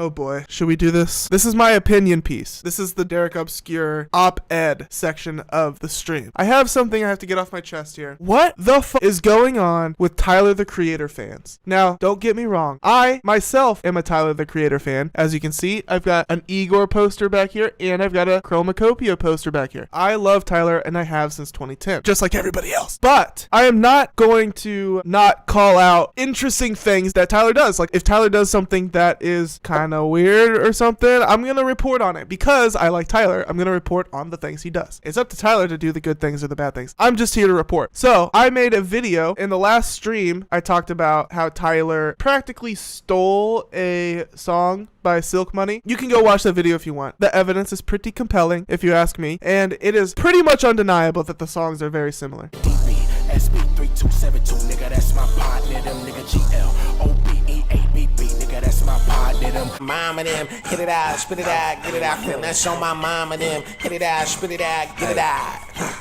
Oh boy. Should we do this? This is my opinion piece. This is the Derek Obscure op-ed section of the stream. I have something I have to get off my chest here. What the f is going on with Tyler the Creator fans? Now, don't get me wrong. I, myself, am a Tyler the Creator fan. As you can see, I've got an Igor poster back here, and I've got a Chromacopia poster back here. I love Tyler, and I have since 2010, just like everybody else. But I am not going to not call out interesting things that Tyler does. Like, if Tyler does something that is kind of weird or something, I'm going to report on it. Because I like Tyler, I'm going to report on the things he does. It's up to Tyler to do the good things or the bad things. I'm just here to report. So, I made a video. In the last stream, I talked about how Tyler practically stole a song by silkmoney. You can go watch that video if you want. The evidence is pretty compelling, if you ask me. And it is pretty much undeniable that the songs are very similar. SB3272, nigga, that's my partner, them nigga GLOBEABB, nigga, that's my partner, them mom and them, hit it out, spit it out, get it out, that's on my mom and them, hit it out, spit it out, get it out.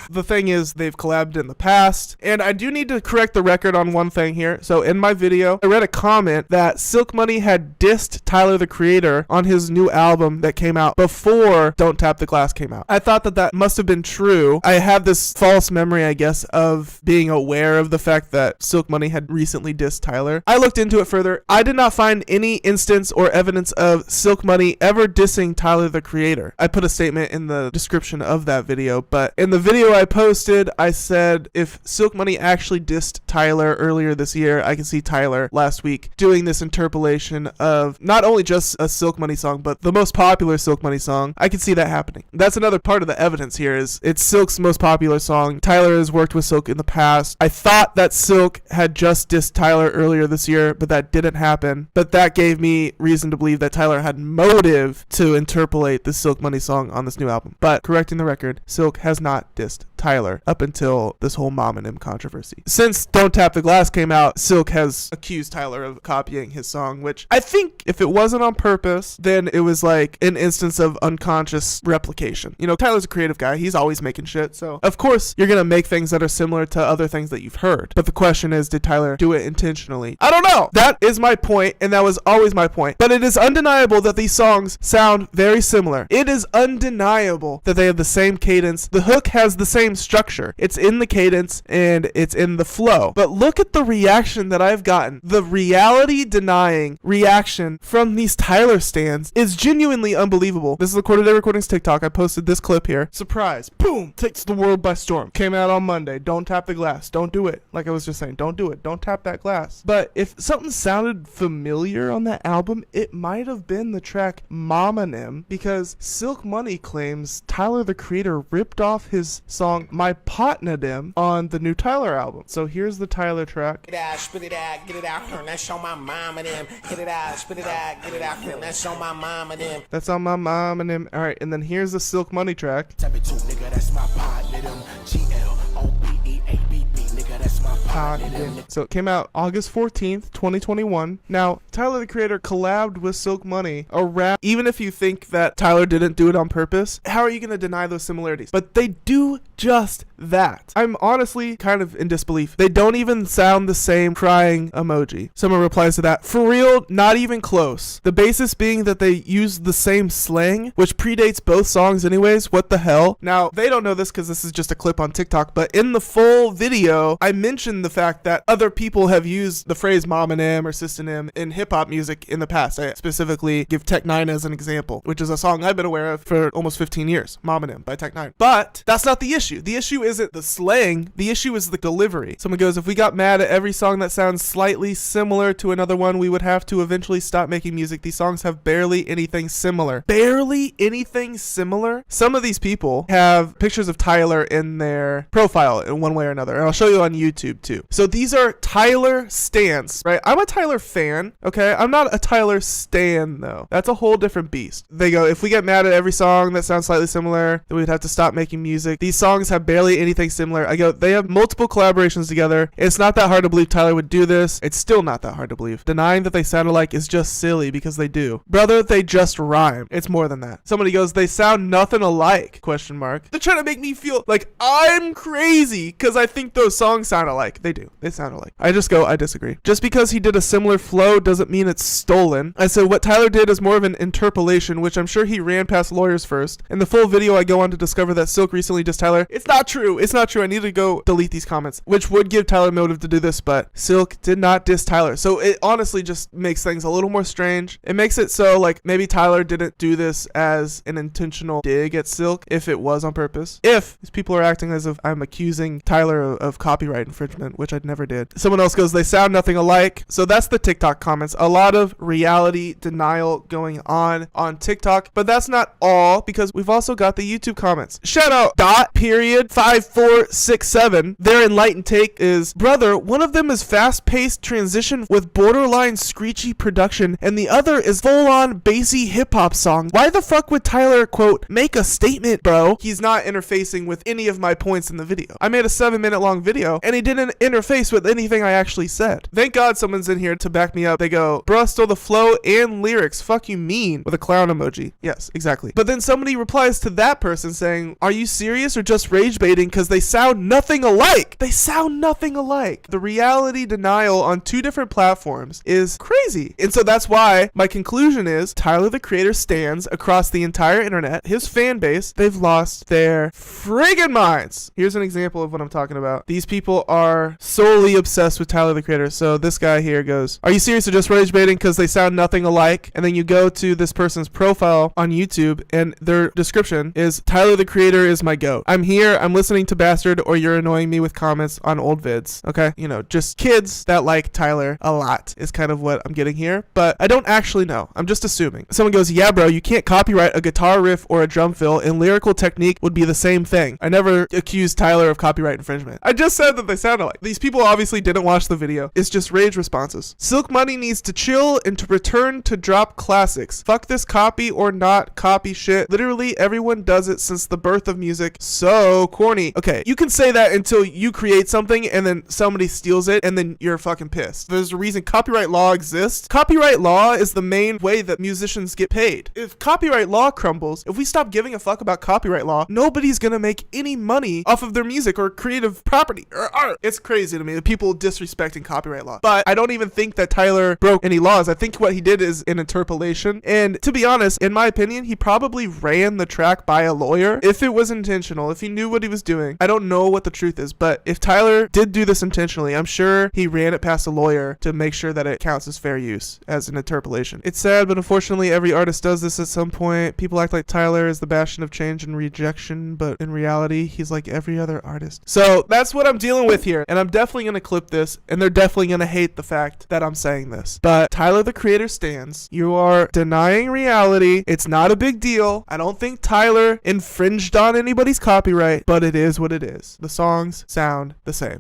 The thing is, they've collabed in the past, and I do need to correct the record on one thing here. So in my video, I read a comment that silkmoney had dissed Tyler the Creator on his new album that came out before Don't Tap the Glass came out. I thought that that must have been true. I have this false memory, I guess, of being aware of the fact that silkmoney had recently dissed Tyler. I looked into it further. I did not find any instance or evidence of silkmoney ever dissing Tyler the Creator. I put a statement in the description of that video, but in the video I posted, I said if silkmoney actually dissed Tyler earlier this year, I can see Tyler last week doing this interpolation of not only just a silkmoney song, but the most popular silkmoney song. I can see that happening. That's another part of the evidence here, is it's Silk's most popular song. Tyler has worked with Silk in the past. I thought that Silk had just dissed Tyler earlier this year, but that didn't happen. But that gave me reason to believe that Tyler had motive to interpolate the silkmoney song on this new album. But correcting the record, Silk has not dissed Tyler up until this whole mommanem controversy. Since Don't Tap the Glass came out, Silk has accused Tyler of copying his song, which I think if it wasn't on purpose, then it was like an instance of unconscious replication. You know, Tyler's a creative guy. He's always making shit. So of course you're going to make things that are similar to other things that you've heard. But the question is, did Tyler do it intentionally? I don't know. That is my point, and that was always my point. But it is undeniable that these songs sound very similar. It is undeniable that they have the same cadence. The hook has the same structure. It's in the cadence and it's in the flow. But look at the reaction that I've gotten. The reality denying reaction from these Tyler stans is genuinely unbelievable. This is the Quarter Day Recordings TikTok. I posted this clip here. Surprise. Boom. Takes the world by storm. Came out on Monday. Don't tap the glass. Don't do it. Like I was just saying, don't do it. Don't tap that glass. But if something sounded familiar on that album, it might have been the track Mommanem, because silkmoney claims Tyler the Creator ripped off his song My Potnadem on the new Tyler album. So here's the Tyler track. Get it out, spit it out, get it out, that's on my mom and them, hit it out, spit it out, get it out, that's on my mom and them. That's on my mom and him. Alright, and then here's the silkmoney track. Nigga, that's my Potnadem, GLOBEABB, nigga, that's my Potnadem. So it came out August 14th, 2021. Now, Tyler the Creator collabed with silkmoney around. Even if you think that Tyler didn't do it on purpose, how are you going to deny those similarities? But they do just that. I'm honestly kind of in disbelief. They don't even sound the same crying emoji. Someone replies to that, for real, not even close. The basis being that they use the same slang, which predates both songs anyways. What the hell? Now, they don't know this because this is just a clip on TikTok, but in the full video, I mentioned the fact that other people have used the phrase mommanem or synonym in hip-hop music in the past. I specifically give Tech Nine as an example, which is a song I've been aware of for almost 15 years, Mommanem by Tech Nine. But that's not the issue. The issue isn't the slang. The issue is the delivery. Someone goes, if we got mad at every song that sounds slightly similar to another one, we would have to eventually stop making music. These songs have barely anything similar. Barely anything similar? Some of these people have pictures of Tyler in their profile in one way or another, and I'll show you on YouTube too. So these are Tyler stans, right? I'm a Tyler fan, okay? I'm not a Tyler stan though. That's a whole different beast. They go, if we get mad at every song that sounds slightly similar, then we'd have to stop making music. These songs songs have barely anything similar. I go, they have multiple collaborations together. It's not that hard to believe Tyler would do this. It's still not that hard to believe. Denying that they sound alike is just silly because they do. Brother, they just rhyme. It's more than that. Somebody goes, they sound nothing alike, question mark. They're trying to make me feel like I'm crazy because I think those songs sound alike. They do. They sound alike. I just go, I disagree. Just because he did a similar flow doesn't mean it's stolen. I said what Tyler did is more of an interpolation, which I'm sure he ran past lawyers first. In the full video, I go on to discover that Silk recently dissed Tyler. It's not true. It's not true. I need to go delete these comments, which would give Tyler motive to do this, but Silk did not diss Tyler. So it honestly just makes things a little more strange. It makes it so like maybe Tyler didn't do this as an intentional dig at Silk if it was on purpose. If these people are acting as if I'm accusing Tyler of copyright infringement, which I never did. Someone else goes, they sound nothing alike. So that's the TikTok comments. A lot of reality denial going on TikTok, but that's not all because we've also got the YouTube comments. Shout out .5467. Their enlightened take is, brother, one of them is fast-paced transition with borderline screechy production and the other is full-on bassy hip-hop song. Why the fuck would Tyler, quote, make a statement, bro? He's not interfacing with any of my points in the video. I made a 7-minute long video and he didn't interface with anything I actually said. Thank God someone's in here to back me up. They go, bruh, stole the flow and lyrics. Fuck you mean, with a clown emoji. Yes, exactly. But then somebody replies to that person saying, are you serious or just rage baiting because they sound nothing alike? They sound nothing alike. The reality denial on 2 different platforms is crazy. And so that's why my conclusion is Tyler the Creator stands across the entire internet. His fan base, they've lost their friggin' minds. Here's an example of what I'm talking about. These people are solely obsessed with Tyler the Creator. So this guy here goes, are you serious or just rage baiting because they sound nothing alike? And then you go to this person's profile on YouTube and their description is, Tyler the Creator is my goat. I'm here, I'm listening to Bastard, or you're annoying me with comments on old vids. Okay, you know, just kids that like Tyler a lot is kind of what I'm getting here, but I don't actually know. I'm just assuming. Someone goes, yeah bro, you can't copyright a guitar riff or a drum fill, and lyrical technique would be the same thing. I never accused Tyler of copyright infringement. I just said that they sound alike. These people obviously didn't watch the video. It's just rage responses. Silk Money needs to chill and to return to drop classics. Fuck this copy or not copy shit. Literally everyone does it since the birth of music. So corny. Okay, you can say that until you create something and then somebody steals it and then you're fucking pissed. There's a reason copyright law exists. Copyright law is the main way that musicians get paid. If copyright law crumbles, if we stop giving a fuck about copyright law, nobody's gonna make any money off of their music or creative property or art. It's crazy to me, the people disrespecting copyright law. But I don't even think that Tyler broke any laws. I think what he did is an interpolation. And to be honest, in my opinion, he probably ran the track by a lawyer. If it was intentional, if he knew what he was doing, I don't know what the truth is, but if Tyler did do this intentionally, I'm sure he ran it past a lawyer to make sure that it counts as fair use, as an interpolation. It's sad, but unfortunately every artist does this at some point. People act like Tyler is the bastion of change and rejection, but in reality, he's like every other artist. So that's what I'm dealing with here, and I'm definitely going to clip this, and they're definitely going to hate the fact that I'm saying this. But Tyler the Creator stands. You are denying reality. It's not a big deal. I don't think Tyler infringed on anybody's copyright, but it is what it is. The songs sound the same.